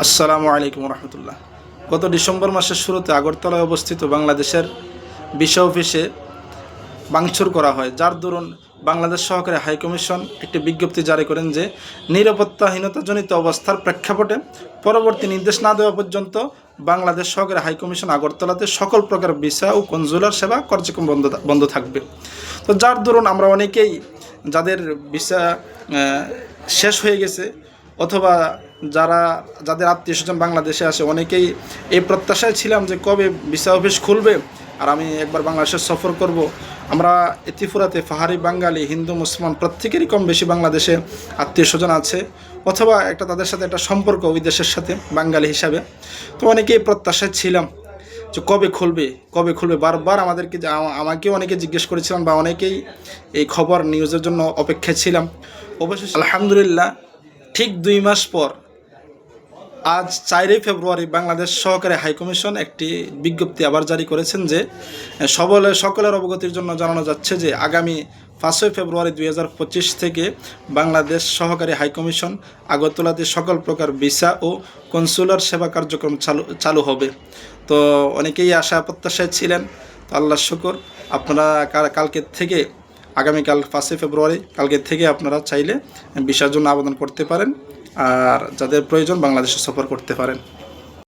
আসসালামু আলাইকুম রহমতুল্লাহ। গত ডিসেম্বর মাসের শুরুতে আগরতলায় অবস্থিত বাংলাদেশের ভিসা অফিসে ভাঙচুর করা হয়, যার দরুন বাংলাদেশ সহকারী হাইকমিশন একটি বিজ্ঞপ্তি জারি করেন যে নিরাপত্তাহীনতাজনিত অবস্থার প্রেক্ষাপটে পরবর্তী নির্দেশ না দেওয়া পর্যন্ত বাংলাদেশ সহকারী হাইকমিশন আগরতলাতে সকল প্রকার ভিসা ও কনজুলার সেবা কার্যক্রম বন্ধ থাকবে। তো যার দরুন আমরা অনেকেই যাদের ভিসা শেষ হয়ে গেছে অথবা যাদের আত্মীয় স্বজন বাংলাদেশে আসে, অনেকেই এই প্রত্যাশায় ছিলাম যে কবে ভিসা অফিস খুলবে আর আমি একবার বাংলাদেশে সফর করব। আমরা ত্রিপুরাতে পাহাড়ি বাঙালি, হিন্দু, মুসলমান প্রত্যেকেরই কম বেশি বাংলাদেশে আত্মীয় স্বজন আছে অথবা তাদের সাথে একটা সম্পর্ক ওই দেশের সাথে বাঙালি হিসাবে। তো অনেকেই প্রত্যাশায় ছিলাম যে কবে খুলবে বারবার আমাকেও অনেকে জিজ্ঞেস করেছিলাম বা অনেকেই এই খবর নিউজের জন্য অপেক্ষায় ছিলাম। অবশ্যই আলহামদুলিল্লাহ ঠিক 2 মাস পর আজ 4 ফেব্রুয়ারি বাংলাদেশ সহকারী হাইকমিশন একটি বিজ্ঞপ্তি আবার জারি করেছেন যে সকলের অবগতির জন্য জানানো যাচ্ছে যে আগামী 5 ফেব্রুয়ারি 2025 থেকে বাংলাদেশ সহকারী হাইকমিশন আগরতলাতে সকল প্রকার ভিসা ও কনসুলার সেবা কার্যক্রম চালু হবে। তো অনেকেই আশা প্রত্যাশায় ছিলেন। তো আল্লাহর শুকর, আপনারা কালকে থেকে আগামীকাল 5 ফেব্রুয়ারি কালকে থেকে আপনারা চাইলে ভিসার জন্য আবেদন করতে পারেন আর যাদের প্রয়োজন বাংলাদেশে সফর করতে পারেন।